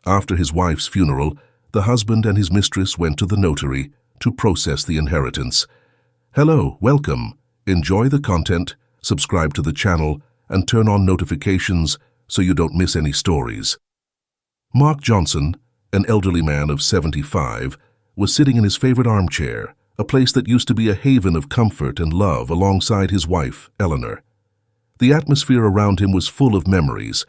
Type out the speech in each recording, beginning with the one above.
After his wife's funeral, the husband and his mistress went to the notary to process the inheritance. Hello, welcome. Enjoy the content, subscribe to the channel, and turn on notifications so you don't miss any stories. Mark Johnson, an elderly man of 75, was sitting in his favorite armchair, a place that used to be a haven of comfort and love alongside his wife, Eleanor. The atmosphere around him was full of memories.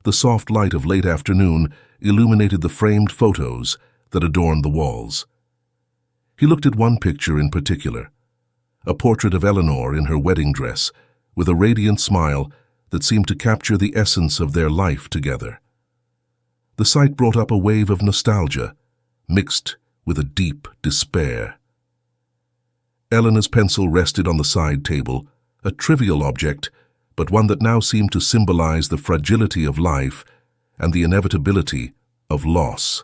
The soft light of late afternoon illuminated the framed photos that adorned the walls. He looked at one picture in particular, a portrait of Eleanor in her wedding dress, with a radiant smile that seemed to capture the essence of their life together. The sight brought up a wave of nostalgia, mixed with a deep despair. Eleanor's pencil rested on the side table, a trivial object, but one that now seemed to symbolize the fragility of life and the inevitability of loss.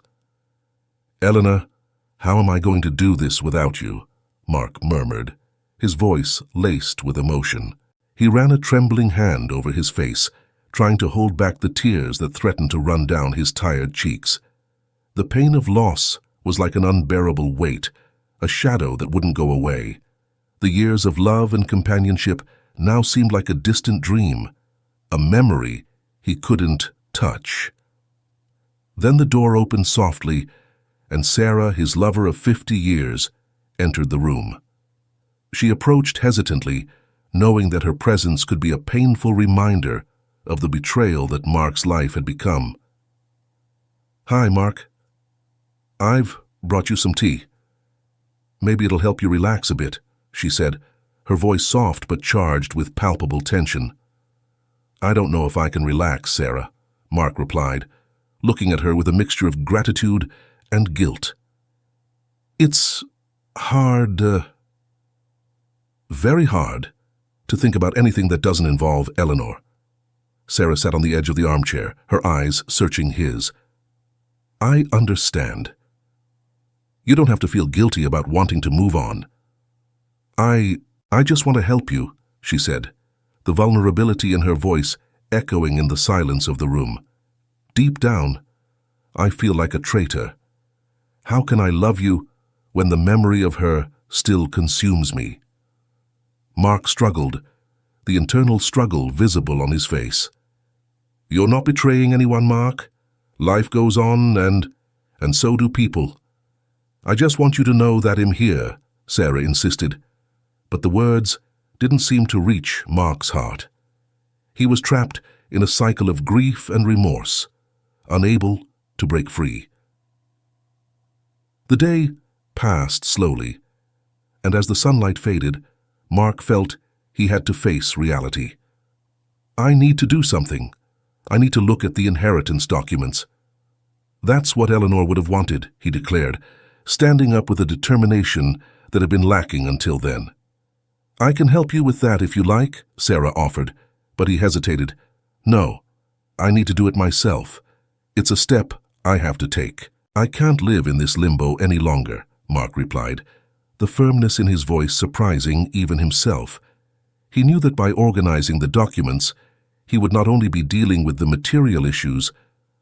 "Eleanor, how am I going to do this without you?" Mark murmured, his voice laced with emotion. He ran a trembling hand over his face, trying to hold back the tears that threatened to run down his tired cheeks. The pain of loss was like an unbearable weight, a shadow that wouldn't go away. The years of love and companionship now seemed like a distant dream, a memory he couldn't touch. Then the door opened softly, and Sarah, his lover of 50 years, entered the room. She approached hesitantly, knowing that her presence could be a painful reminder of the betrayal that Mark's life had become. "Hi, Mark. I've brought you some tea. Maybe it'll help you relax a bit," she said, her voice soft but charged with palpable tension. "I don't know if I can relax, Sarah," Mark replied, looking at her with a mixture of gratitude and guilt. "It's hard, very hard, to think about anything that doesn't involve Eleanor." Sarah sat on the edge of the armchair, her eyes searching his. "I understand. You don't have to feel guilty about wanting to move on. I just want to help you," she said, the vulnerability in her voice echoing in the silence of the room. "Deep down, I feel like a traitor. How can I love you when the memory of her still consumes me?" Mark struggled, the internal struggle visible on his face. "You're not betraying anyone, Mark. Life goes on, and so do people. I just want you to know that I'm here," Sarah insisted. But the words didn't seem to reach Mark's heart. He was trapped in a cycle of grief and remorse, unable to break free. The day passed slowly, and as the sunlight faded, Mark felt he had to face reality. "I need to do something. I need to look at the inheritance documents." "That's what Eleanor would have wanted," he declared, standing up with a determination that had been lacking until then. "I can help you with that if you like," Sarah offered, but he hesitated. "No, I need to do it myself. It's a step I have to take. I can't live in this limbo any longer," Mark replied, the firmness in his voice surprising even himself. He knew that by organizing the documents, he would not only be dealing with the material issues,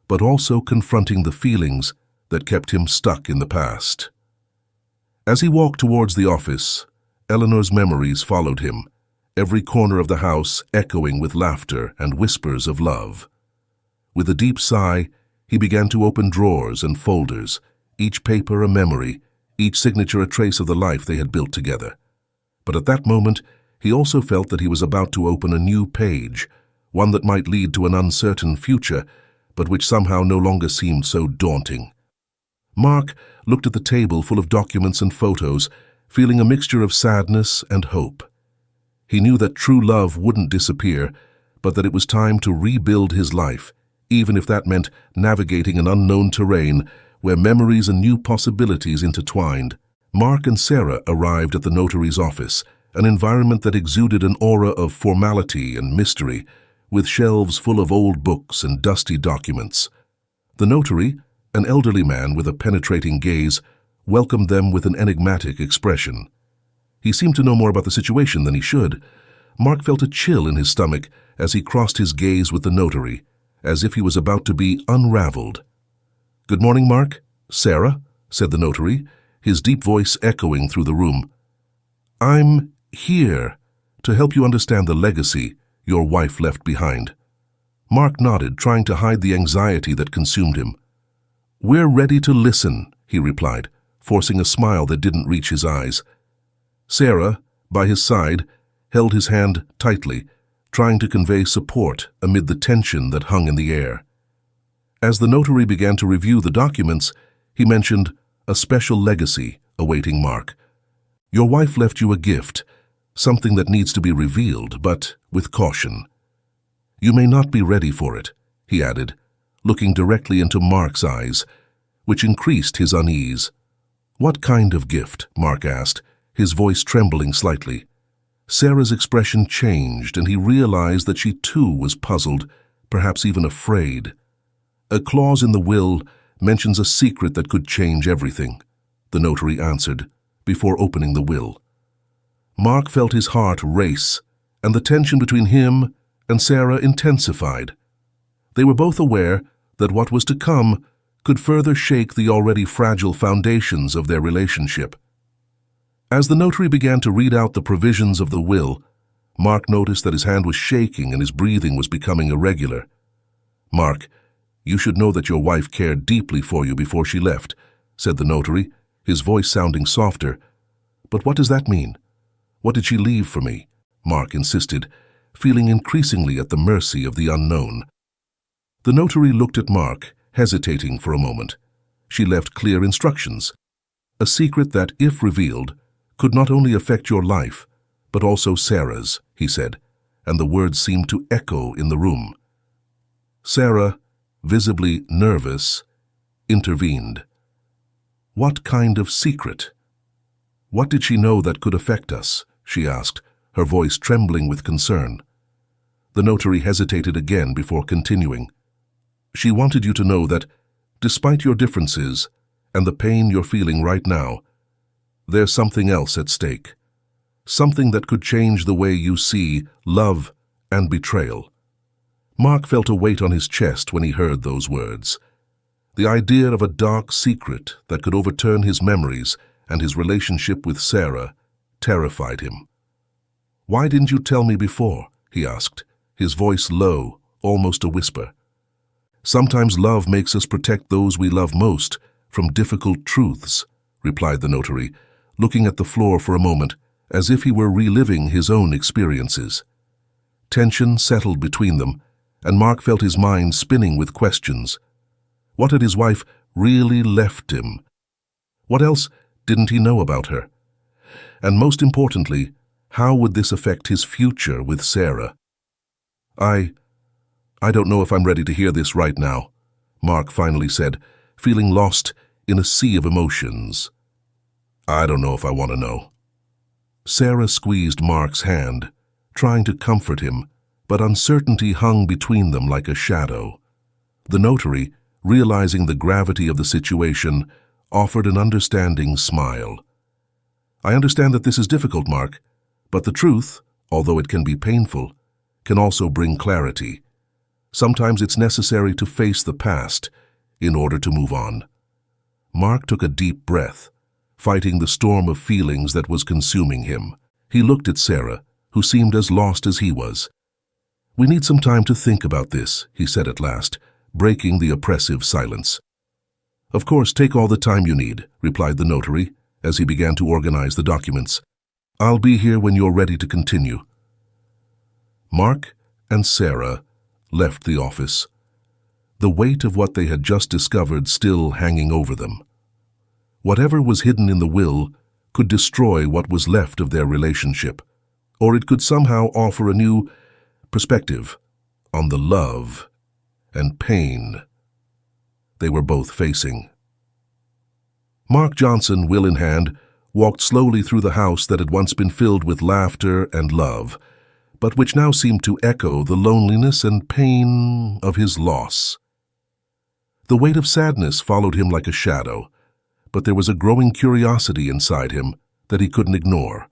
but also confronting the feelings that kept him stuck in the past. As he walked towards the office, Eleanor's memories followed him, every corner of the house echoing with laughter and whispers of love. With a deep sigh, he began to open drawers and folders, each paper a memory, each signature a trace of the life they had built together. But at that moment, he also felt that he was about to open a new page, one that might lead to an uncertain future, but which somehow no longer seemed so daunting. Mark looked at the table full of documents and photos, feeling a mixture of sadness and hope. He knew that true love wouldn't disappear, but that it was time to rebuild his life, even if that meant navigating an unknown terrain where memories and new possibilities intertwined. Mark and Sarah arrived at the notary's office, an environment that exuded an aura of formality and mystery, with shelves full of old books and dusty documents. The notary, an elderly man with a penetrating gaze, welcomed them with an enigmatic expression. He seemed to know more about the situation than he should. Mark felt a chill in his stomach as he crossed his gaze with the notary, as if he was about to be unraveled. "Good morning, Mark. Sarah," said the notary, his deep voice echoing through the room. "I'm here to help you understand the legacy your wife left behind." Mark nodded, trying to hide the anxiety that consumed him. "We're ready to listen," he replied, forcing a smile that didn't reach his eyes. Sarah, by his side, held his hand tightly, trying to convey support amid the tension that hung in the air. As the notary began to review the documents, he mentioned a special legacy awaiting Mark. "Your wife left you a gift, something that needs to be revealed, but with caution. You may not be ready for it," he added, looking directly into Mark's eyes, which increased his unease. "What kind of gift?" Mark asked, his voice trembling slightly. Sarah's expression changed, and he realized that she too was puzzled, perhaps even afraid. "A clause in the will mentions a secret that could change everything," the notary answered, before opening the will. Mark felt his heart race, and the tension between him and Sarah intensified. They were both aware that what was to come could further shake the already fragile foundations of their relationship. As the notary began to read out the provisions of the will, Mark noticed that his hand was shaking and his breathing was becoming irregular. "Mark, you should know that your wife cared deeply for you before she left," said the notary, his voice sounding softer. "But what does that mean? What did she leave for me?" Mark insisted, feeling increasingly at the mercy of the unknown. The notary looked at Mark, hesitating for a moment. "She left clear instructions. A secret that, if revealed, could not only affect your life, but also Sarah's," he said, and the words seemed to echo in the room. Sarah, visibly nervous, intervened. "What kind of secret? What did she know that could affect us?" she asked, her voice trembling with concern. The notary hesitated again before continuing. "She wanted you to know that, despite your differences and the pain you're feeling right now, there's something else at stake. Something that could change the way you see love and betrayal." Mark felt a weight on his chest when he heard those words. The idea of a dark secret that could overturn his memories and his relationship with Sarah terrified him. "Why didn't you tell me before?" he asked, his voice low, almost a whisper. "Sometimes love makes us protect those we love most from difficult truths," replied the notary, looking at the floor for a moment, as if he were reliving his own experiences. Tension settled between them, and Mark felt his mind spinning with questions. What had his wife really left him? What else didn't he know about her? And most importantly, how would this affect his future with Sarah? I don't know if I'm ready to hear this right now," Mark finally said, feeling lost in a sea of emotions. "I don't know if I want to know." Sarah squeezed Mark's hand, trying to comfort him, but uncertainty hung between them like a shadow. The notary, realizing the gravity of the situation, offered an understanding smile. "I understand that this is difficult, Mark, but the truth, although it can be painful, can also bring clarity. Sometimes it's necessary to face the past in order to move on." Mark took a deep breath, fighting the storm of feelings that was consuming him. He looked at Sarah, who seemed as lost as he was. "We need some time to think about this," he said at last, breaking the oppressive silence. "Of course, take all the time you need," replied the notary, as he began to organize the documents. "I'll be here when you're ready to continue." Mark and Sarah left the office, the weight of what they had just discovered still hanging over them. Whatever was hidden in the will could destroy what was left of their relationship, or it could somehow offer a new perspective on the love and pain they were both facing. Mark Johnson, will in hand, walked slowly through the house that had once been filled with laughter and love, but which now seemed to echo the loneliness and pain of his loss. The weight of sadness followed him like a shadow, but there was a growing curiosity inside him that he couldn't ignore.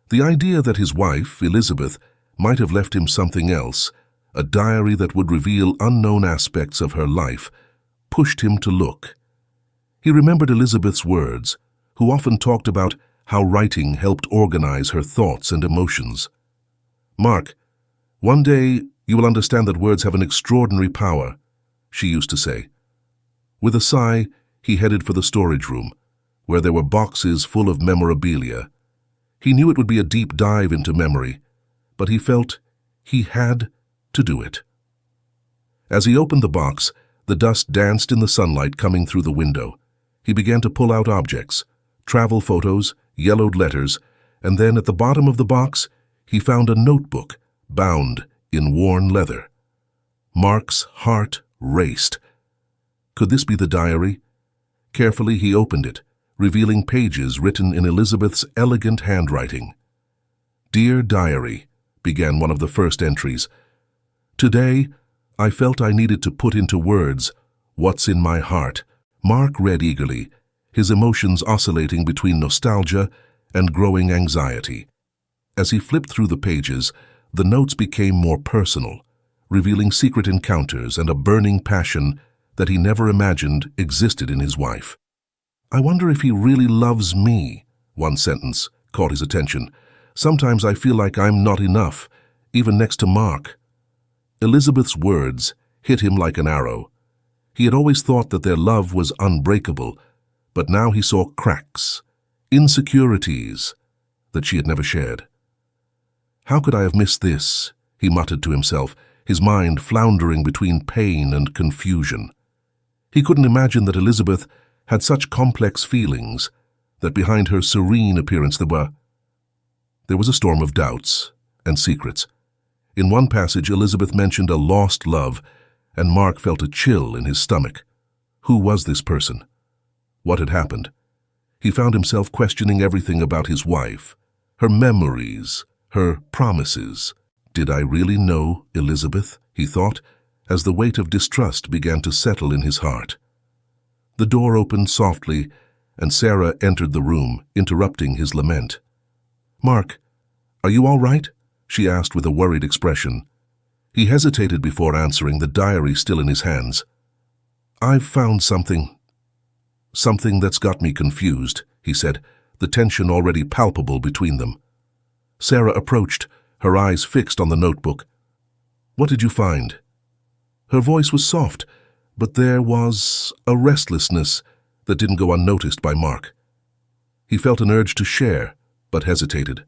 The idea that his wife, Elizabeth, might have left him something else, a diary that would reveal unknown aspects of her life, pushed him to look. He remembered Elizabeth's words, who often talked about how writing helped organize her thoughts and emotions. "Mark, one day you will understand that words have an extraordinary power," she used to say. With a sigh, he headed for the storage room, where there were boxes full of memorabilia. He knew it would be a deep dive into memory, but he felt he had to do it. As he opened the box, the dust danced in the sunlight coming through the window. He began to pull out objects, travel photos, yellowed letters, and then at the bottom of the box, he found a notebook bound in worn leather. Mark's heart raced. Could this be the diary? Carefully he opened it, revealing pages written in Elizabeth's elegant handwriting. "Dear Diary," began one of the first entries. "Today, I felt I needed to put into words what's in my heart." Mark read eagerly, his emotions oscillating between nostalgia and growing anxiety. As he flipped through the pages, the notes became more personal, revealing secret encounters and a burning passion that he never imagined existed in his wife. "I wonder if he really loves me," one sentence caught his attention. "Sometimes I feel like I'm not enough, even next to Mark." Elizabeth's words hit him like an arrow. He had always thought that their love was unbreakable, but now he saw cracks, insecurities that she had never shared. "How could I have missed this?" he muttered to himself, his mind floundering between pain and confusion. He couldn't imagine that Elizabeth had such complex feelings, that behind her serene appearance there was a storm of doubts and secrets. In one passage, Elizabeth mentioned a lost love, and Mark felt a chill in his stomach. Who was this person? What had happened? He found himself questioning everything about his wife, her memories, her promises. Did I really know Elizabeth? He thought, as the weight of distrust began to settle in his heart. The door opened softly, and Sarah entered the room, interrupting his lament. "Mark, are you all right?" she asked with a worried expression. He hesitated before answering, the diary still in his hands. "I've found something that's got me confused," he said, the tension already palpable between them. Sarah approached, her eyes fixed on the notebook. "What did you find?" Her voice was soft, but there was a restlessness that didn't go unnoticed by Mark. He felt an urge to share, but hesitated.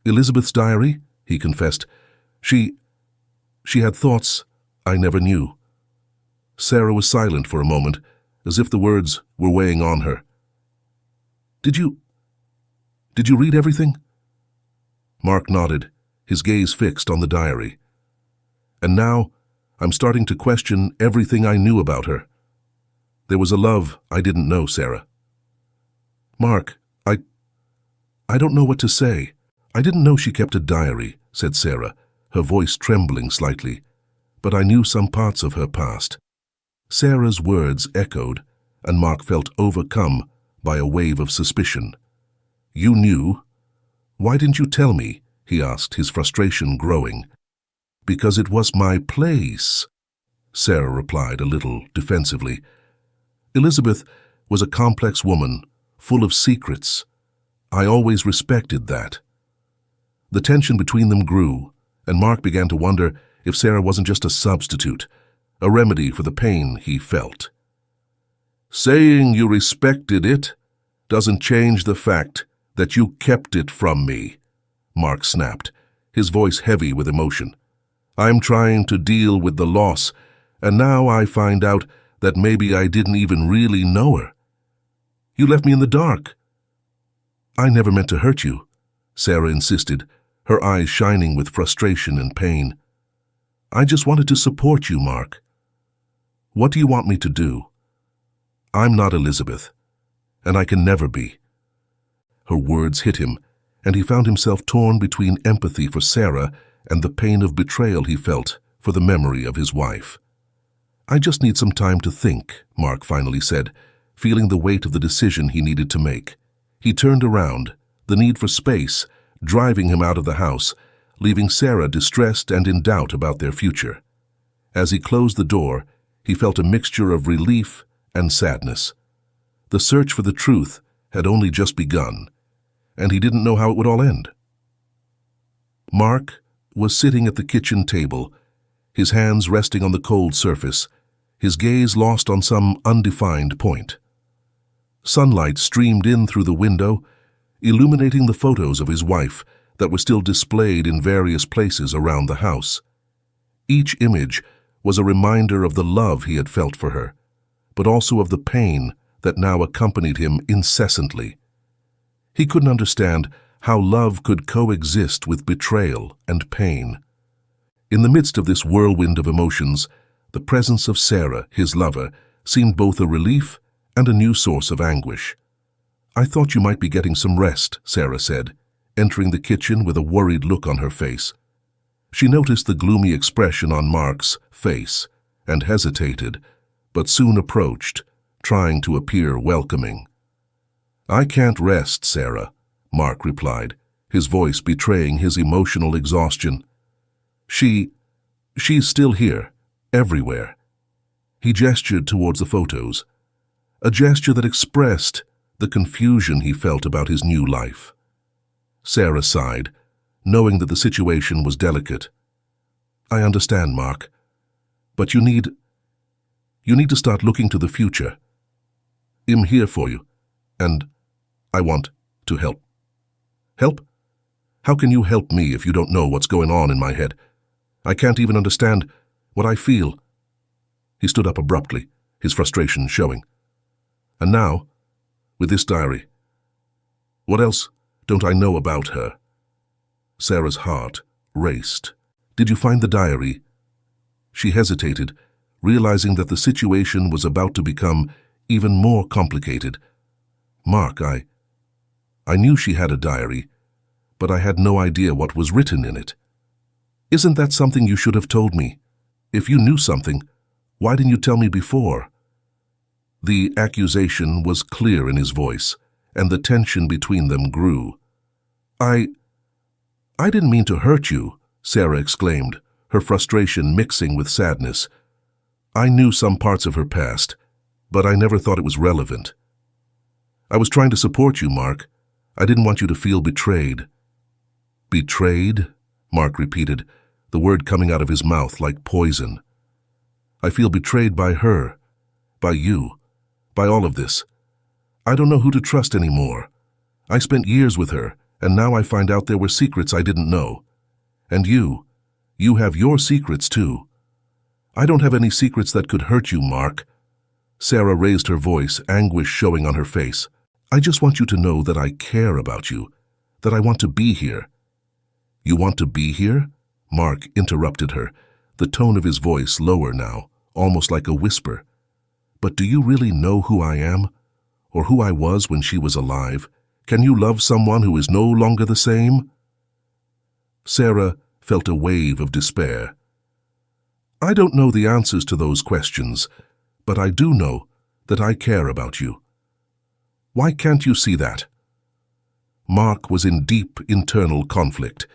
"Elizabeth's diary," he confessed. She had thoughts I never knew." Sarah was silent for a moment, as if the words were weighing on her. Did you read everything?" Mark nodded, his gaze fixed on the diary. "And now, I'm starting to question everything I knew about her. There was a love I didn't know, Sarah." "Mark, I don't know what to say. I didn't know she kept a diary," said Sarah, her voice trembling slightly, "but I knew some parts of her past." Sarah's words echoed, and Mark felt overcome by a wave of suspicion. "You knew? Why didn't you tell me?" he asked, his frustration growing. "Because it was my place," Sarah replied a little defensively. "Elizabeth was a complex woman, full of secrets. I always respected that." The tension between them grew, and Mark began to wonder if Sarah wasn't just a substitute, a remedy for the pain he felt. "Saying you respected it doesn't change the fact that you kept it from me," Mark snapped, his voice heavy with emotion. "I'm trying to deal with the loss, and now I find out that maybe I didn't even really know her. You left me in the dark." "I never meant to hurt you," Sarah insisted, her eyes shining with frustration and pain. "I just wanted to support you, Mark." "What do you want me to do?" "I'm not Elizabeth, and I can never be." Her words hit him, and he found himself torn between empathy for Sarah and the pain of betrayal he felt for the memory of his wife. "I just need some time to think," Mark finally said, feeling the weight of the decision he needed to make. He turned around, the need for space driving him out of the house, leaving Sarah distressed and in doubt about their future. As he closed the door, He felt a mixture of relief and sadness. The search for the truth had only just begun, and he didn't know how it would all end. Mark was sitting at the kitchen table, his hands resting on the cold surface, his gaze lost on some undefined point. Sunlight streamed in through the window, illuminating the photos of his wife that were still displayed in various places around the house. Each image was a reminder of the love he had felt for her, but also of the pain that now accompanied him incessantly. He couldn't understand how love could coexist with betrayal and pain. In the midst of this whirlwind of emotions, the presence of Sarah, his lover, seemed both a relief and a new source of anguish. "I thought you might be getting some rest," Sarah said, entering the kitchen with a worried look on her face. She noticed the gloomy expression on Mark's face and hesitated, but soon approached, trying to appear welcoming. "I can't rest, Sarah," Mark replied, his voice betraying his emotional exhaustion. She's still here, everywhere." He gestured towards the photos, a gesture that expressed the confusion he felt about his new life. Sarah sighed, knowing that the situation was delicate. "I understand, Mark, but you need to start looking to the future. I'm here for you, and I want to help." "Help? How can you help me if you don't know what's going on in my head? I can't even understand what I feel." He stood up abruptly, his frustration showing. "And now, with this diary, what else don't I know about her?" Sarah's heart raced. "Did you find the diary?" She hesitated, realizing that the situation was about to become even more complicated. "Mark, I knew she had a diary, but I had no idea what was written in it." "Isn't that something you should have told me? If you knew something, why didn't you tell me before?" The accusation was clear in his voice, and the tension between them grew. I didn't mean to hurt you," Sarah exclaimed, her frustration mixing with sadness. "I knew some parts of her past, but I never thought it was relevant. I was trying to support you, Mark. I didn't want you to feel betrayed." "Betrayed?" Mark repeated, the word coming out of his mouth like poison. "I feel betrayed by her, by you, by all of this. I don't know who to trust anymore. I spent years with her, and now I find out there were secrets I didn't know. And you have your secrets too. I don't have any secrets that could hurt you, Mark." Sarah raised her voice, anguish showing on her face. "I just want you to know that I care about you, that I want to be here." "You want to be here?" Mark interrupted her, the tone of his voice lower now, almost like a whisper. "But do you really know who I am? Or who I was when she was alive? Can you love someone who is no longer the same?" Sarah felt a wave of despair. "I don't know the answers to those questions, but I do know that I care about you. Why can't you see that?" Mark was in deep internal conflict.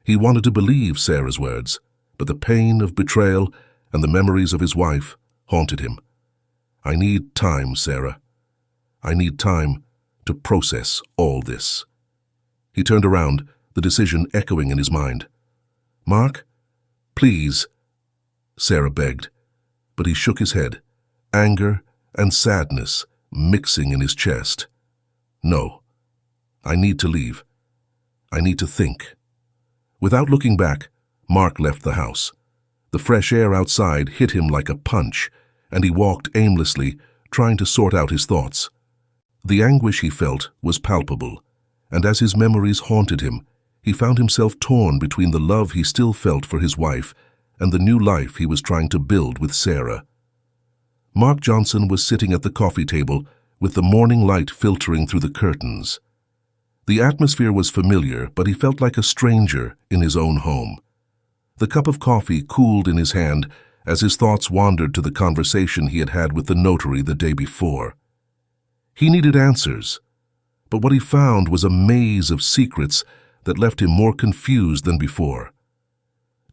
He wanted to believe Sarah's words, but the pain of betrayal and the memories of his wife haunted him. "I need time, Sarah. I need time to process all this." He turned around, the decision echoing in his mind. "Mark, please," Sarah begged, but he shook his head, anger and sadness mixing in his chest. "No, I need to leave. I need to think." Without looking back, Mark left the house. The fresh air outside hit him like a punch, and he walked aimlessly, trying to sort out his thoughts. The anguish he felt was palpable, and as his memories haunted him, he found himself torn between the love he still felt for his wife and the new life he was trying to build with Sarah. Mark Johnson was sitting at the coffee table with the morning light filtering through the curtains. The atmosphere was familiar, but he felt like a stranger in his own home. The cup of coffee cooled in his hand as his thoughts wandered to the conversation he had had with the notary the day before. He needed answers, but what he found was a maze of secrets that left him more confused than before.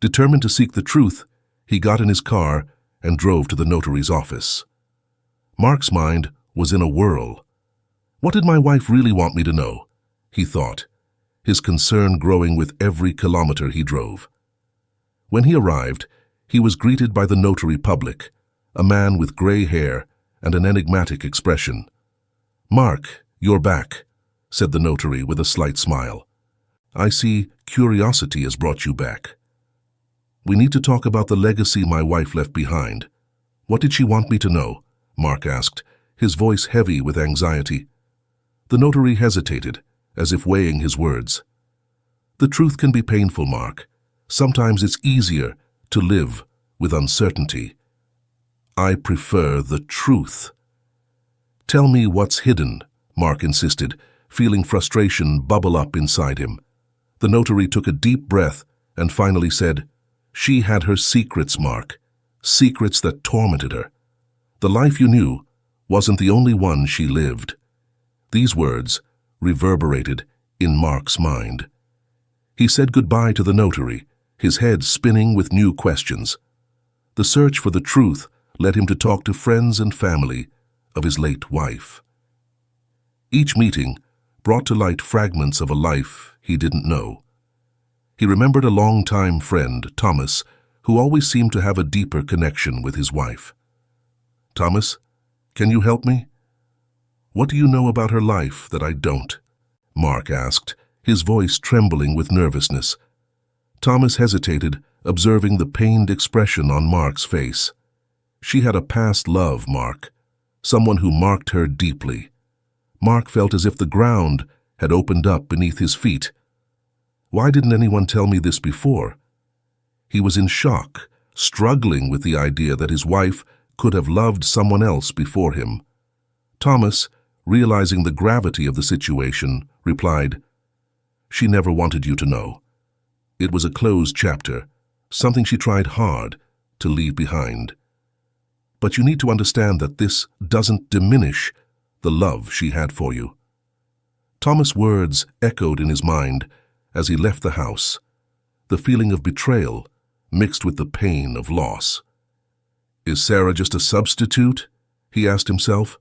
Determined to seek the truth, he got in his car and drove to the notary's office. Mark's mind was in a whirl. What did my wife really want me to know? He thought, his concern growing with every kilometer he drove. When he arrived, he was greeted by the notary public, a man with gray hair and an enigmatic expression. "Mark, you're back," said the notary with a slight smile. "I see curiosity has brought you back. We need to talk about the legacy my wife left behind. What did she want me to know?" Mark asked, his voice heavy with anxiety. The notary hesitated, as if weighing his words. "The truth can be painful, Mark. Sometimes it's easier to live with uncertainty. I prefer the truth." "Tell me what's hidden," Mark insisted, feeling frustration bubble up inside him. The notary took a deep breath and finally said, "She had her secrets, Mark, secrets that tormented her. The life you knew wasn't the only one she lived." These words reverberated in Mark's mind. He said goodbye to the notary, his head spinning with new questions. The search for the truth led him to talk to friends and family of his late wife. Each meeting brought to light fragments of a life he didn't know. He remembered a longtime friend, Thomas, who always seemed to have a deeper connection with his wife. "Thomas, can you help me?" "What do you know about her life that I don't?" Mark asked, his voice trembling with nervousness. Thomas hesitated, observing the pained expression on Mark's face. She had a past love, Mark, someone who marked her deeply. Mark felt as if the ground had opened up beneath his feet. Why didn't anyone tell me this before? He was in shock, struggling with the idea that his wife could have loved someone else before him. Thomas, realizing the gravity of the situation, replied, "She never wanted you to know. It was a closed chapter, something she tried hard to leave behind. But you need to understand that this doesn't diminish the love she had for you." Thomas' words echoed in his mind as he left the house, the feeling of betrayal mixed with the pain of loss. "Is Sarah just a substitute?" he asked himself.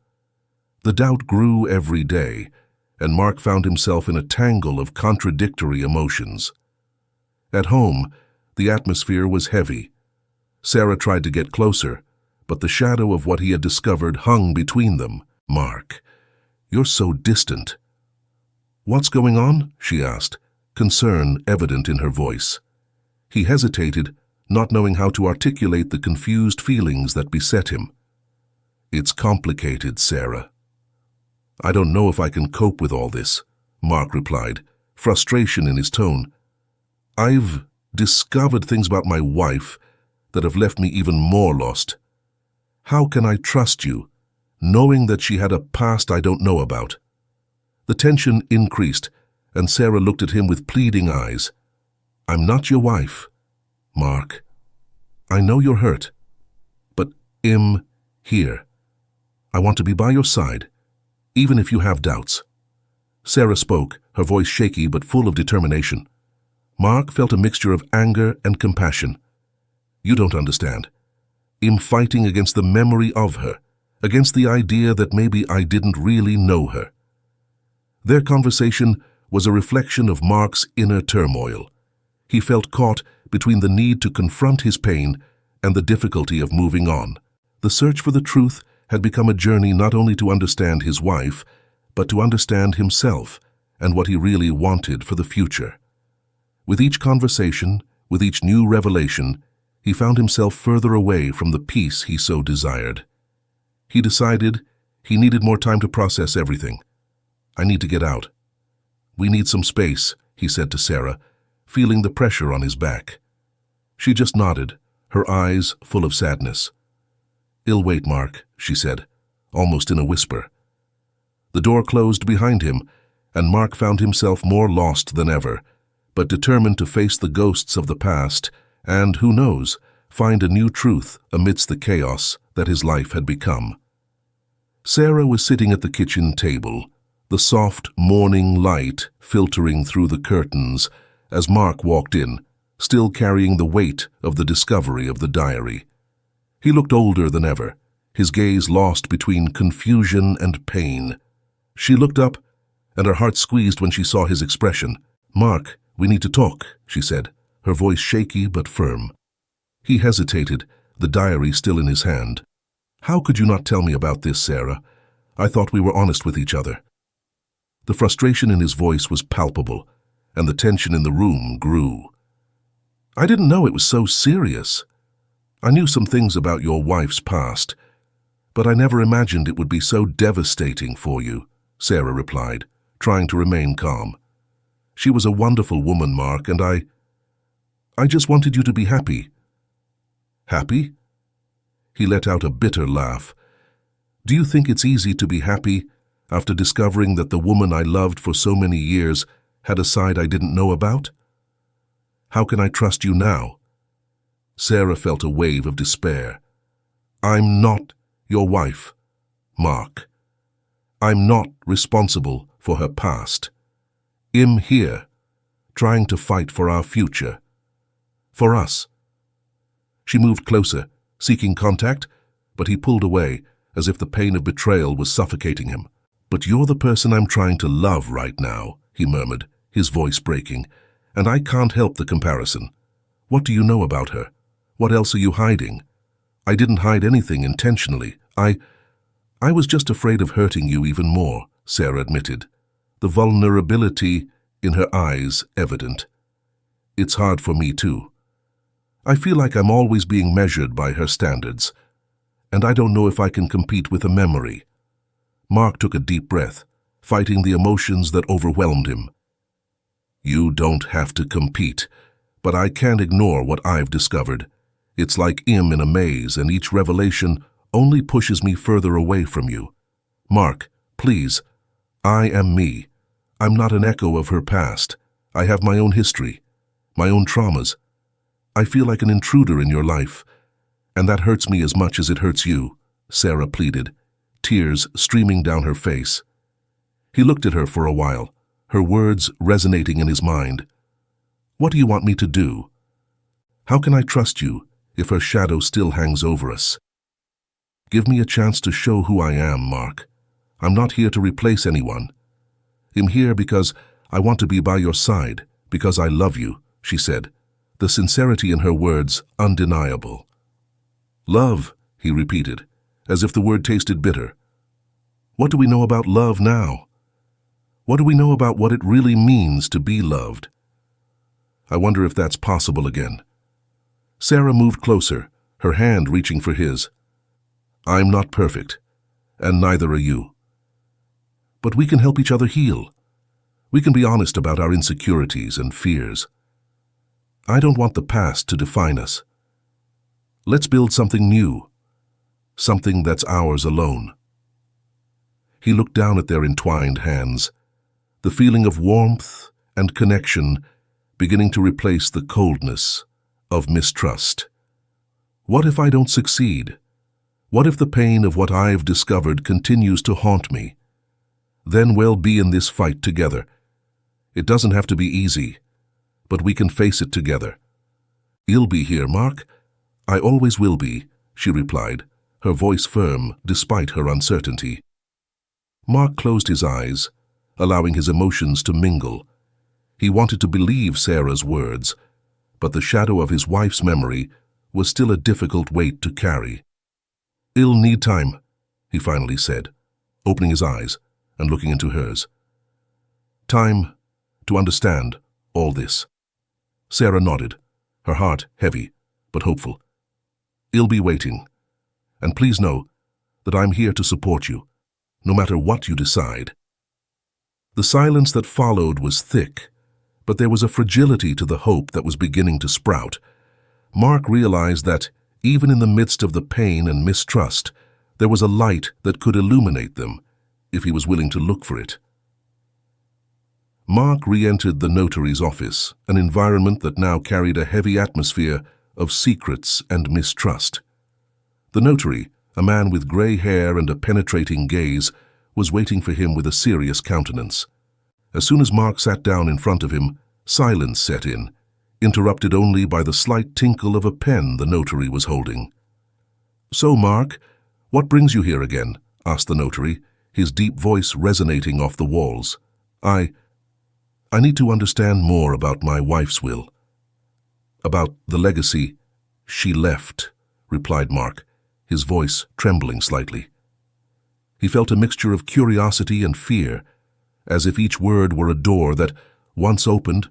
The doubt grew every day, and Mark found himself in a tangle of contradictory emotions. At home, the atmosphere was heavy. Sarah tried to get closer, but the shadow of what he had discovered hung between them. "Mark, you're so distant." "What's going on?" she asked, concern evident in her voice. He hesitated, not knowing how to articulate the confused feelings that beset him. "It's complicated, Sarah. I don't know if I can cope with all this," Mark replied, frustration in his tone. "I've discovered things about my wife that have left me even more lost. How can I trust you, knowing that she had a past I don't know about?" The tension increased, and Sarah looked at him with pleading eyes. "I'm not your wife, Mark. I know you're hurt, but I'm here. I want to be by your side, even if you have doubts." Sarah spoke, her voice shaky but full of determination. Mark felt a mixture of anger and compassion. "You don't understand. I'm fighting against the memory of her, against the idea that maybe I didn't really know her." Their conversation was a reflection of Mark's inner turmoil. He felt caught between the need to confront his pain and the difficulty of moving on. The search for the truth had become a journey not only to understand his wife, but to understand himself and what he really wanted for the future. With each conversation, with each new revelation, he found himself further away from the peace he so desired. He decided he needed more time to process everything. "I need to get out." "We need some space," he said to Sarah, feeling the pressure on his back. She just nodded, her eyes full of sadness. "I'll wait, Mark," she said, almost in a whisper. The door closed behind him, and Mark found himself more lost than ever, but determined to face the ghosts of the past and, who knows, find a new truth amidst the chaos that his life had become. Sarah was sitting at the kitchen table, the soft morning light filtering through the curtains as Mark walked in, still carrying the weight of the discovery of the diary. He looked older than ever, his gaze lost between confusion and pain. She looked up, and her heart squeezed when she saw his expression. "Mark, we need to talk," she said, her voice shaky but firm. He hesitated, the diary still in his hand. "How could you not tell me about this, Sarah? I thought we were honest with each other." The frustration in his voice was palpable, and the tension in the room grew. "I didn't know it was so serious. I knew some things about your wife's past, but I never imagined it would be so devastating for you," Sarah replied, trying to remain calm. "She was a wonderful woman, Mark, and I just wanted you to be happy." "Happy?" He let out a bitter laugh. "Do you think it's easy to be happy after discovering that the woman I loved for so many years had a side I didn't know about? How can I trust you now?" Sarah felt a wave of despair. "I'm not your wife, Mark. I'm not responsible for her past. I'm here, trying to fight for our future. For us." She moved closer, seeking contact, but he pulled away, as if the pain of betrayal was suffocating him. "But you're the person I'm trying to love right now," he murmured, his voice breaking, "and I can't help the comparison. What do you know about her? What else are you hiding?" "I didn't hide anything intentionally. I was just afraid of hurting you even more," Sarah admitted, the vulnerability in her eyes evident. "It's hard for me too. I feel like I'm always being measured by her standards, and I don't know if I can compete with a memory." Mark took a deep breath, fighting the emotions that overwhelmed him. "You don't have to compete, but I can't ignore what I've discovered. It's like I'm in a maze, and each revelation only pushes me further away from you. Mark, please, I am me. I'm not an echo of her past. I have my own history, my own traumas. I feel like an intruder in your life, and that hurts me as much as it hurts you," Sarah pleaded, tears streaming down her face. He looked at her for a while, her words resonating in his mind. "What do you want me to do? How can I trust you if her shadow still hangs over us? Give me a chance to show who I am, Mark. I'm not here to replace anyone. I'm here because I want to be by your side, because I love you," she said, the sincerity in her words undeniable. "Love," he repeated, as if the word tasted bitter. "What do we know about love now? What do we know about what it really means to be loved? I wonder if that's possible again." Sarah moved closer, her hand reaching for his. "I'm not perfect, and neither are you. But we can help each other heal. We can be honest about our insecurities and fears. I don't want the past to define us. Let's build something new, something that's ours alone." He looked down at their entwined hands, the feeling of warmth and connection beginning to replace the coldness of mistrust. "What if I don't succeed? What if the pain of what I've discovered continues to haunt me? Then we'll be in this fight together. It doesn't have to be easy, but we can face it together. You'll be here, Mark. I always will be," she replied, her voice firm despite her uncertainty. Mark closed his eyes, allowing his emotions to mingle. He wanted to believe Sarah's words, but the shadow of his wife's memory was still a difficult weight to carry. "I'll need time," he finally said, opening his eyes and looking into hers. "Time to understand all this." Sarah nodded, her heart heavy but hopeful. "I'll be waiting, and please know that I'm here to support you, no matter what you decide." The silence that followed was thick, but there was a fragility to the hope that was beginning to sprout. Mark realized that, even in the midst of the pain and mistrust, there was a light that could illuminate them, if he was willing to look for it. Mark re-entered the notary's office, an environment that now carried a heavy atmosphere of secrets and mistrust. The notary, a man with gray hair and a penetrating gaze, was waiting for him with a serious countenance. As soon as Mark sat down in front of him, silence set in, interrupted only by the slight tinkle of a pen the notary was holding. "So, Mark, what brings you here again?" asked the notary, his deep voice resonating off the walls. I need to understand more about my wife's will. About the legacy she left," replied Mark, his voice trembling slightly. He felt a mixture of curiosity and fear, as if each word were a door that, once opened,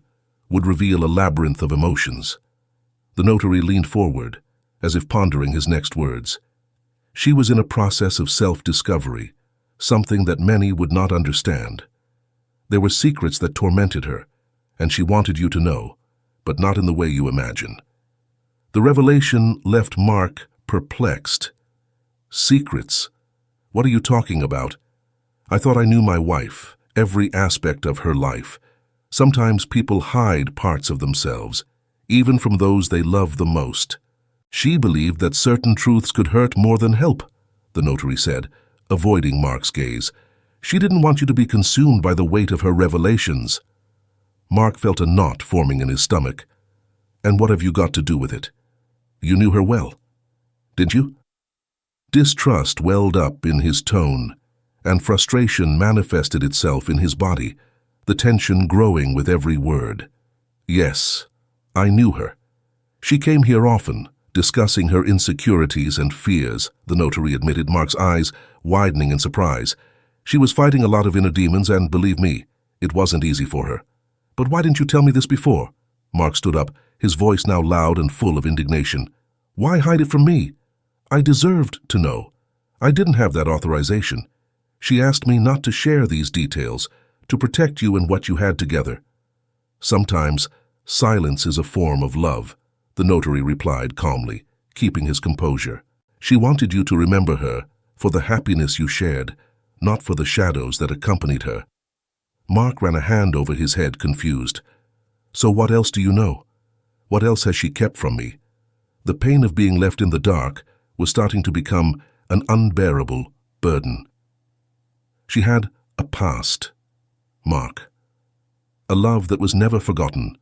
would reveal a labyrinth of emotions. The notary leaned forward, as if pondering his next words. She was in a process of self-discovery, something that many would not understand. There were secrets that tormented her, and she wanted you to know, but not in the way you imagine. The revelation left Mark perplexed. "Secrets? What are you talking about? I thought I knew my wife, every aspect of her life. Sometimes people hide parts of themselves, even from those they love the most." "She believed that certain truths could hurt more than help," the notary said, avoiding Mark's gaze. "She didn't want you to be consumed by the weight of her revelations." Mark felt a knot forming in his stomach. "And what have you got to do with it? You knew her well, didn't you?" Distrust welled up in his tone, and frustration manifested itself in his body, the tension growing with every word. "Yes, I knew her. She came here often, discussing her insecurities and fears," the notary admitted, Mark's eyes widening in surprise. "She was fighting a lot of inner demons, and believe me, it wasn't easy for her." "But why didn't you tell me this before?" Mark stood up, his voice now loud and full of indignation. "Why hide it from me? I deserved to know. I didn't have that authorization. She asked me not to share these details, to protect you and what you had together." "Sometimes silence is a form of love," the notary replied calmly, keeping his composure. "She wanted you to remember her for the happiness you shared, not for the shadows that accompanied her." Mark ran a hand over his head, confused. "So what else do you know? What else has she kept from me?" The pain of being left in the dark was starting to become an unbearable burden. "She had a past, Mark. A love that was never forgotten.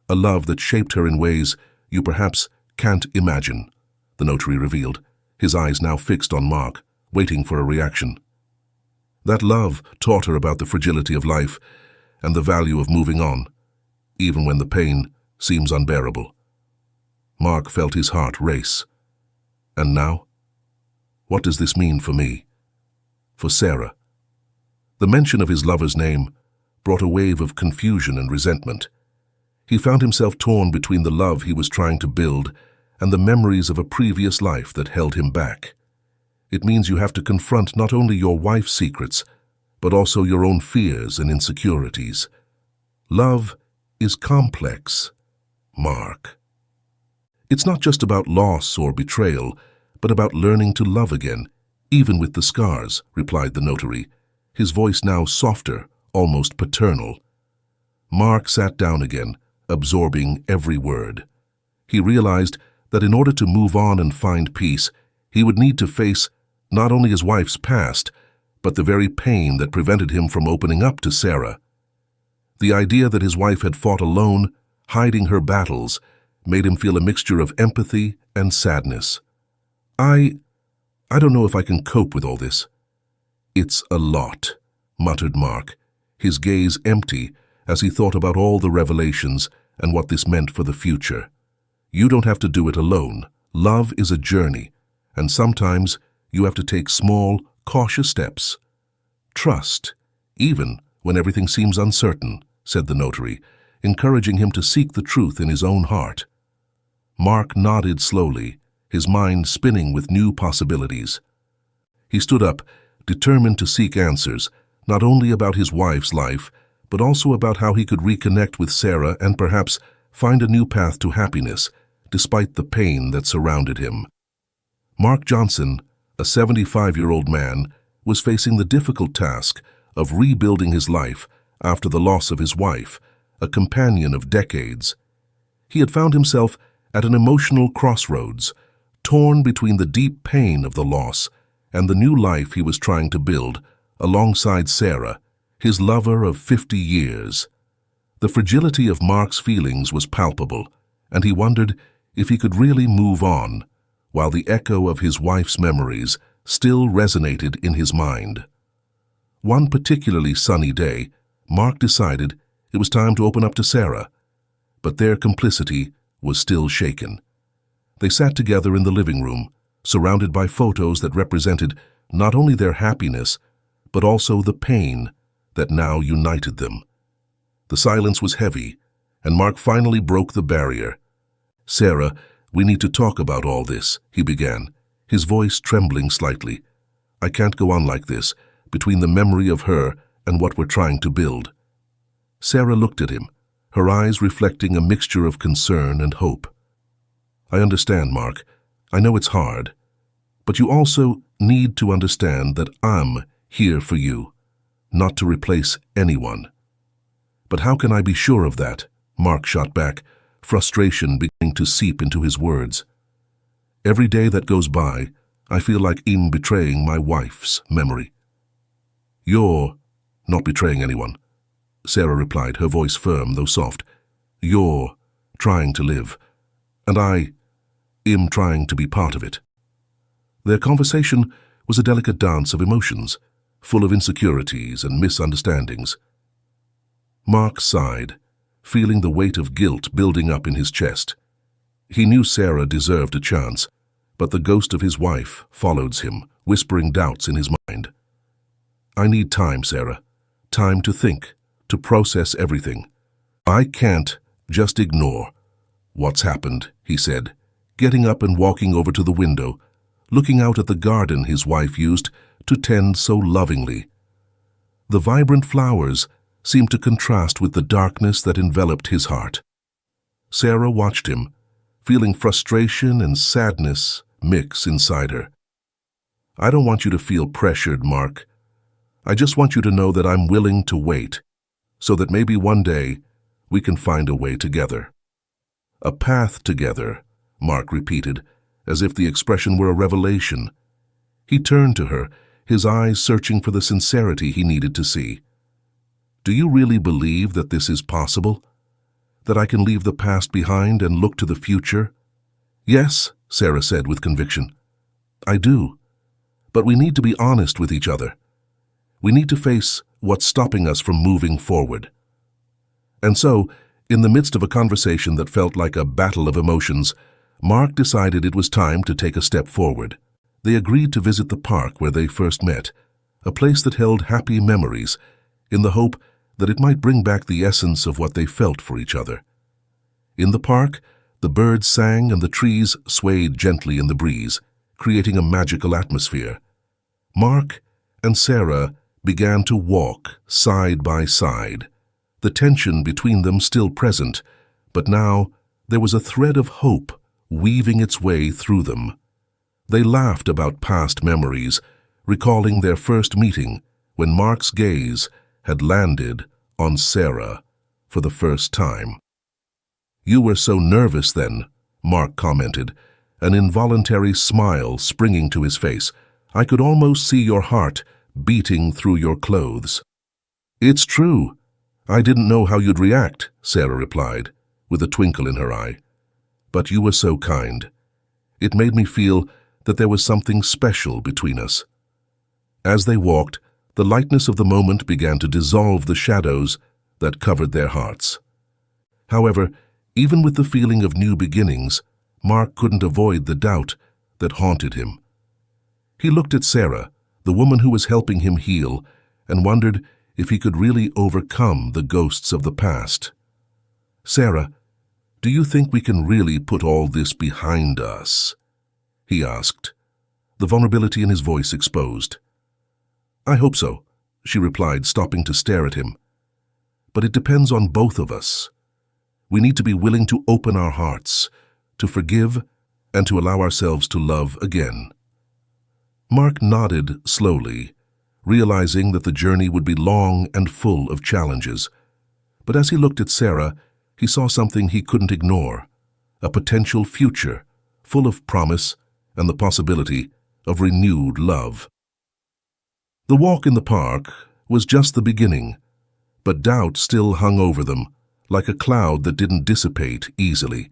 A love that shaped her in ways you perhaps can't imagine," the notary revealed, his eyes now fixed on Mark, waiting for a reaction. "That love taught her about the fragility of life and the value of moving on, even when the pain seems unbearable." Mark felt his heart race. "And now? What does this mean for me? For Sarah?" The mention of his lover's name brought a wave of confusion and resentment. He found himself torn between the love he was trying to build and the memories of a previous life that held him back. It means you have to confront not only your wife's secrets, but also your own fears and insecurities. Love is complex, Mark. It's not just about loss or betrayal, but about learning to love again, even with the scars, replied the notary, his voice now softer, almost paternal. Mark sat down again, absorbing every word. He realized that in order to move on and find peace, he would need to face not only his wife's past, but the very pain that prevented him from opening up to Sarah. The idea that his wife had fought alone, hiding her battles, made him feel a mixture of empathy and sadness. I don't know if I can cope with all this." "It's a lot," muttered Mark, his gaze empty as he thought about all the revelations and what this meant for the future. "You don't have to do it alone. Love is a journey, and sometimes you have to take small, cautious steps. Trust, even when everything seems uncertain," said the notary, encouraging him to seek the truth in his own heart. Mark nodded slowly, his mind spinning with new possibilities. He stood up, determined to seek answers, not only about his wife's life, but also about how he could reconnect with Sarah and perhaps find a new path to happiness, despite the pain that surrounded him. Mark Johnson, a 75-year-old man, was facing the difficult task of rebuilding his life after the loss of his wife, a companion of decades. He had found himself at an emotional crossroads, torn between the deep pain of the loss and the new life he was trying to build alongside Sarah, his lover of 50 years. The fragility of Mark's feelings was palpable, and he wondered if he could really move on, while the echo of his wife's memories still resonated in his mind. One particularly sunny day, Mark decided it was time to open up to Sarah, but their complicity was still shaken. They sat together in the living room, surrounded by photos that represented not only their happiness, but also the pain that now united them. The silence was heavy, and Mark finally broke the barrier. "Sarah, we need to talk about all this," he began, his voice trembling slightly. "I can't go on like this, between the memory of her and what we're trying to build." Sarah looked at him, her eyes reflecting a mixture of concern and hope. "I understand, Mark. I know it's hard. But you also need to understand that I'm here for you, not to replace anyone." "But how can I be sure of that?" Mark shot back, frustration beginning to seep into his words. "Every day that goes by, I feel like I'm betraying my wife's memory." "You're not betraying anyone," Sarah replied, her voice firm though soft. "You're trying to live, and I am trying to be part of it." Their conversation was a delicate dance of emotions, full of insecurities and misunderstandings. Mark sighed, feeling the weight of guilt building up in his chest. He knew Sarah deserved a chance, but the ghost of his wife followed him, whispering doubts in his mind. "I need time, Sarah. Time to think, to process everything. I can't just ignore what's happened," he said, getting up and walking over to the window, looking out at the garden his wife used to tend so lovingly. The vibrant flowers seemed to contrast with the darkness that enveloped his heart. Sarah watched him, feeling frustration and sadness mix inside her. "I don't want you to feel pressured, Mark. I just want you to know that I'm willing to wait, so that maybe one day we can find a way together." "A path together," Mark repeated, as if the expression were a revelation. He turned to her, his eyes searching for the sincerity he needed to see. "Do you really believe that this is possible? That I can leave the past behind and look to the future?" "Yes," Sarah said with conviction. "I do. But we need to be honest with each other. We need to face what's stopping us from moving forward." And so, in the midst of a conversation that felt like a battle of emotions, Mark decided it was time to take a step forward. They agreed to visit the park where they first met, a place that held happy memories, in the hope that it might bring back the essence of what they felt for each other. In the park, the birds sang and the trees swayed gently in the breeze, creating a magical atmosphere. Mark and Sarah began to walk side by side, the tension between them still present, but now there was a thread of hope weaving its way through them. They laughed about past memories, recalling their first meeting when Mark's gaze had landed on Sarah for the first time. "You were so nervous then," Mark commented, an involuntary smile springing to his face. "I could almost see your heart beating through your clothes." "It's true. I didn't know how you'd react," Sarah replied, with a twinkle in her eye. "But you were so kind. It made me feel that there was something special between us." As they walked, the lightness of the moment began to dissolve the shadows that covered their hearts. However, even with the feeling of new beginnings, Mark couldn't avoid the doubt that haunted him. He looked at Sarah, the woman who was helping him heal, and wondered if he could really overcome the ghosts of the past. "Sarah, do you think we can really put all this behind us?" he asked, the vulnerability in his voice exposed. "I hope so," she replied, stopping to stare at him. "But it depends on both of us. We need to be willing to open our hearts, to forgive, and to allow ourselves to love again." Mark nodded slowly, realizing that the journey would be long and full of challenges. But as he looked at Sarah, he saw something he couldn't ignore, a potential future full of promise and the possibility of renewed love. The walk in the park was just the beginning, but doubt still hung over them, like a cloud that didn't dissipate easily.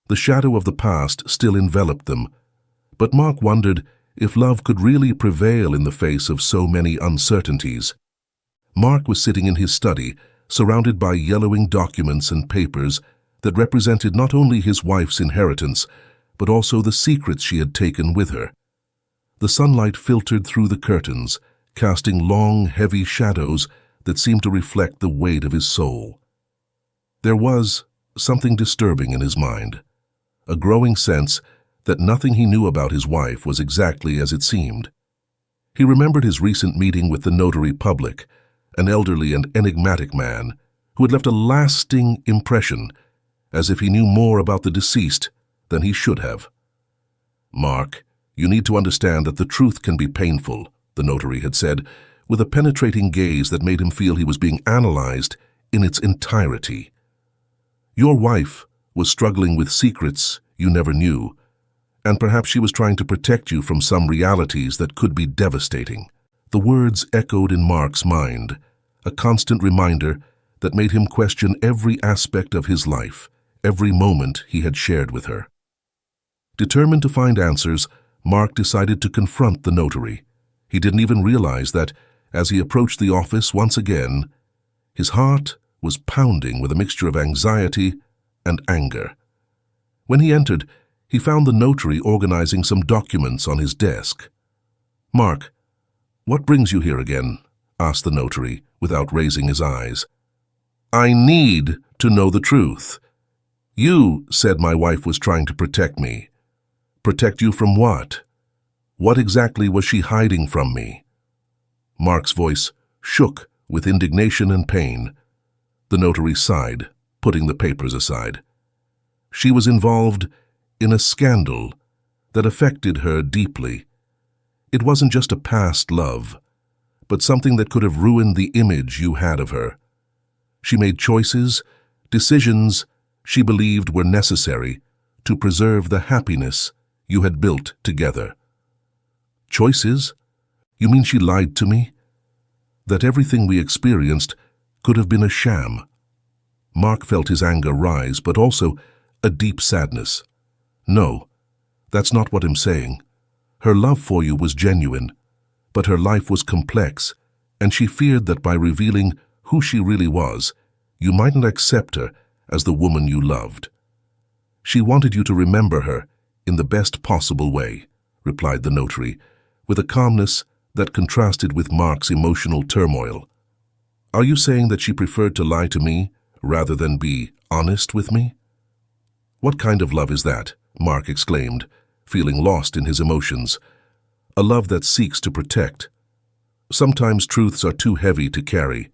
The shadow of the past still enveloped them, But Mark wondered if love could really prevail in the face of so many uncertainties. Mark was sitting in his study, surrounded by yellowing documents and papers that represented not only his wife's inheritance, but also the secrets she had taken with her. The sunlight filtered through the curtains, casting long, heavy shadows that seemed to reflect the weight of his soul. There was something disturbing in his mind, a growing sense that nothing he knew about his wife was exactly as it seemed. He remembered his recent meeting with the notary public, an elderly and enigmatic man who had left a lasting impression, as if he knew more about the deceased than he should have. "Mark, you need to understand that the truth can be painful," the notary had said, with a penetrating gaze that made him feel he was being analyzed in its entirety. "Your wife was struggling with secrets you never knew, and perhaps she was trying to protect you from some realities that could be devastating." The words echoed in Mark's mind, a constant reminder that made him question every aspect of his life, every moment he had shared with her. Determined to find answers, Mark decided to confront the notary. He didn't even realize that, as he approached the office once again, his heart was pounding with a mixture of anxiety and anger. When he entered, he found the notary organizing some documents on his desk. "Mark, what brings you here again?" asked the notary, without raising his eyes. "I need to know the truth. You said my wife was trying to protect me. Protect you from what? What exactly was she hiding from me?" Mark's voice shook with indignation and pain. The notary sighed, putting the papers aside. "She was involved in a scandal that affected her deeply. It wasn't just a past love, but something that could have ruined the image you had of her. She made choices, decisions she believed were necessary to preserve the happiness you had built together." "Choices? You mean she lied to me? That everything we experienced could have been a sham?" Mark felt his anger rise, but also a deep sadness. "No, that's not what I'm saying. Her love for you was genuine, but her life was complex, and she feared that by revealing who she really was, you mightn't accept her as the woman you loved. She wanted you to remember her in the best possible way," replied the notary, with a calmness that contrasted with Mark's emotional turmoil. "Are you saying that she preferred to lie to me rather than be honest with me?" "What kind of love is that?" Mark exclaimed, feeling lost in his emotions. "A love that seeks to protect. Sometimes truths are too heavy to carry.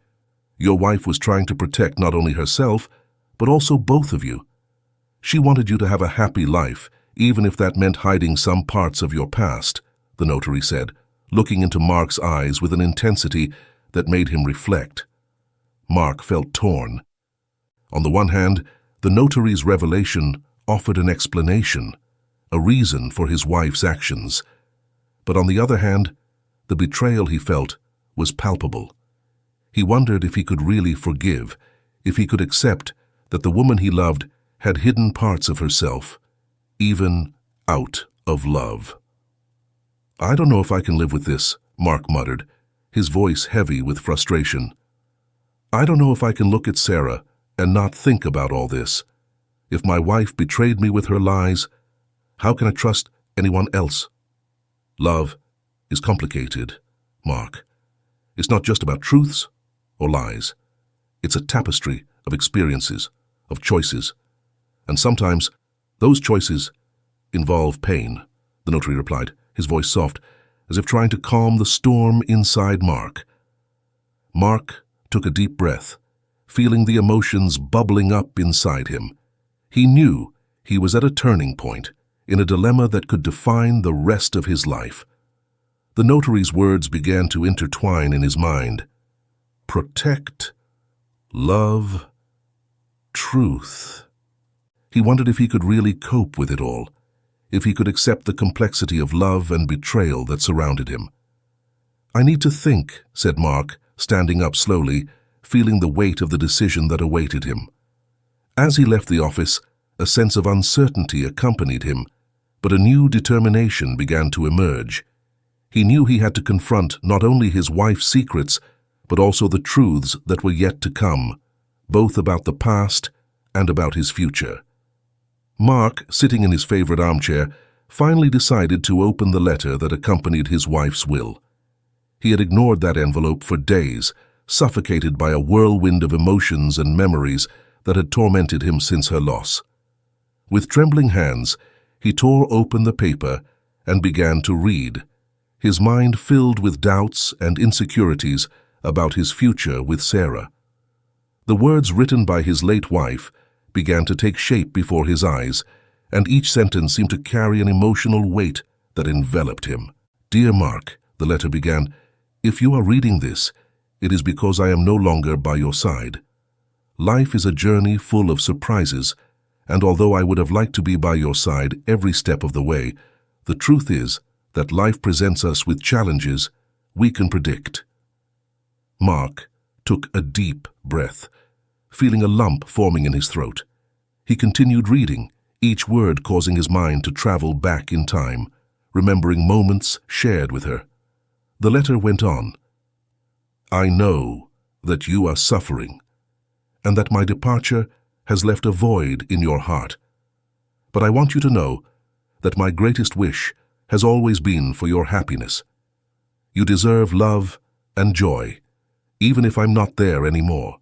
Your wife was trying to protect not only herself, but also both of you. She wanted you to have a happy life, even if that meant hiding some parts of your past," the notary said, looking into Mark's eyes with an intensity that made him reflect. Mark felt torn. On the one hand, the notary's revelation offered an explanation, a reason for his wife's actions. But on the other hand, the betrayal he felt was palpable. He wondered if he could really forgive, if he could accept that the woman he loved had hidden parts of herself, even out of love. "I don't know if I can live with this," Mark muttered, his voice heavy with frustration. "I don't know if I can look at Sarah and not think about all this. If my wife betrayed me with her lies, how can I trust anyone else?" "Love is complicated, Mark. It's not just about truths or lies. It's a tapestry of experiences, of choices. And sometimes those choices involve pain," the notary replied, his voice soft, as if trying to calm the storm inside Mark. Mark took a deep breath, feeling the emotions bubbling up inside him. He knew he was at a turning point, in a dilemma that could define the rest of his life. The notary's words began to intertwine in his mind. Protect, love, truth. He wondered if he could really cope with it all, if he could accept the complexity of love and betrayal that surrounded him. "I need to think," said Mark, standing up slowly, feeling the weight of the decision that awaited him. As he left the office, a sense of uncertainty accompanied him, But a new determination began to emerge. He knew he had to confront not only his wife's secrets, but also the truths that were yet to come, both about the past and about his future. Mark, sitting in his favorite armchair, finally decided to open the letter that accompanied his wife's will. He had ignored that envelope for days, suffocated by a whirlwind of emotions and memories that had tormented him since her loss. With trembling hands, he tore open the paper and began to read, his mind filled with doubts and insecurities about his future with Sarah. The words written by his late wife began to take shape before his eyes, and each sentence seemed to carry an emotional weight that enveloped him. "Dear Mark," the letter began, "if you are reading this, it is because I am no longer by your side. Life is a journey full of surprises, and although I would have liked to be by your side every step of the way, the truth is that life presents us with challenges we can predict." Mark took a deep breath, feeling a lump forming in his throat. He continued reading, each word causing his mind to travel back in time, remembering moments shared with her. The letter went on. "I know that you are suffering, and that my departure has left a void in your heart. But I want you to know that my greatest wish has always been for your happiness. You deserve love and joy, even if I'm not there anymore.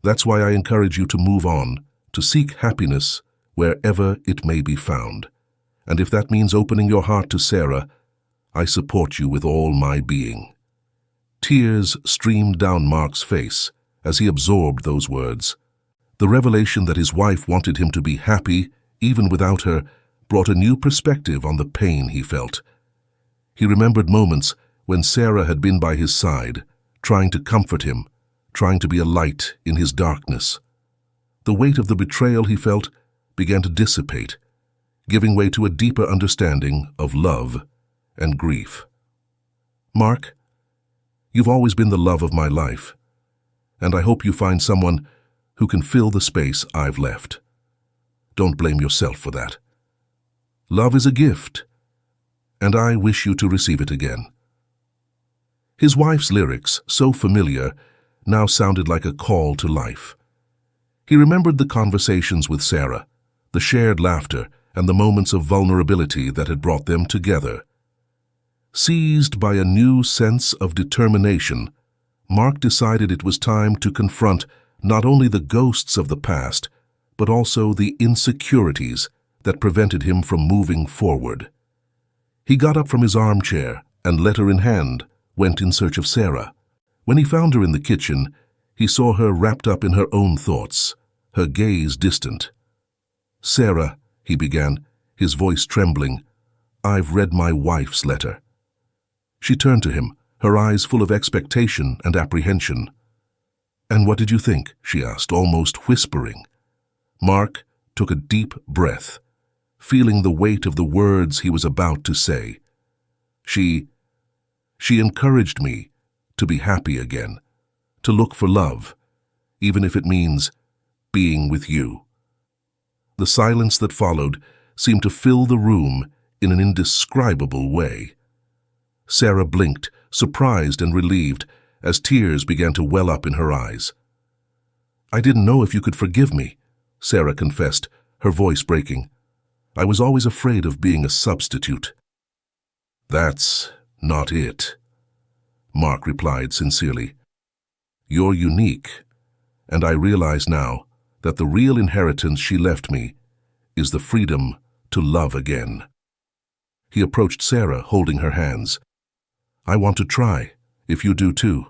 That's why I encourage you to move on, to seek happiness wherever it may be found. And if that means opening your heart to Sarah, I support you with all my being." Tears streamed down Mark's face as he absorbed those words. The revelation that his wife wanted him to be happy, even without her, brought a new perspective on the pain he felt. He remembered moments when Sarah had been by his side, trying to comfort him, trying to be a light in his darkness. The weight of the betrayal he felt began to dissipate, giving way to a deeper understanding of love and grief. "Mark, you've always been the love of my life, and I hope you find someone who can fill the space I've left. Don't blame yourself for that. Love is a gift, and I wish you to receive it again." His wife's lyrics, so familiar, now sounded like a call to life. He remembered the conversations with Sarah, the shared laughter, and the moments of vulnerability that had brought them together. Seized by a new sense of determination, Mark decided it was time to confront not only the ghosts of the past, but also the insecurities that prevented him from moving forward. He got up from his armchair and, letter in hand, went in search of Sarah. When he found her in the kitchen, he saw her wrapped up in her own thoughts, her gaze distant. "Sarah," he began, his voice trembling, "I've read my wife's letter." She turned to him, her eyes full of expectation and apprehension. "And what did you think?" she asked, almost whispering. Mark took a deep breath, feeling the weight of the words he was about to say. She encouraged me to be happy again, to look for love, even if it means being with you." The silence that followed seemed to fill the room in an indescribable way. Sarah blinked, surprised and relieved, as tears began to well up in her eyes. "I didn't know if you could forgive me," Sarah confessed, her voice breaking. "I was always afraid of being a substitute." "That's not it," Mark replied sincerely. "You're unique, and I realize now that the real inheritance she left me is the freedom to love again." He approached Sarah, holding her hands. "I want to try, if you do too."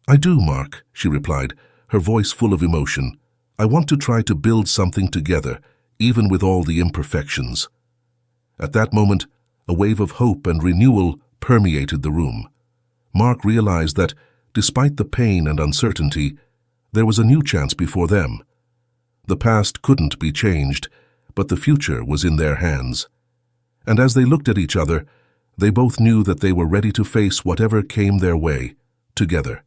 "I do, Mark," she replied, her voice full of emotion. "I want to try to build something together, even with all the imperfections." At that moment, a wave of hope and renewal permeated the room. Mark realized that, despite the pain and uncertainty, there was a new chance before them. The past couldn't be changed, but the future was in their hands. And as they looked at each other, they both knew that they were ready to face whatever came their way, together.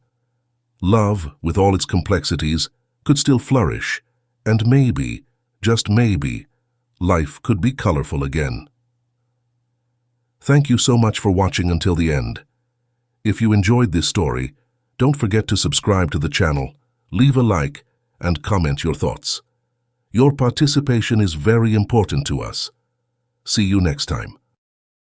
Love, with all its complexities, could still flourish, and maybe, just maybe, life could be colorful again. Thank you so much for watching until the end. If you enjoyed this story, don't forget to subscribe to the channel, leave a like, and comment your thoughts. Your participation is very important to us. See you next time.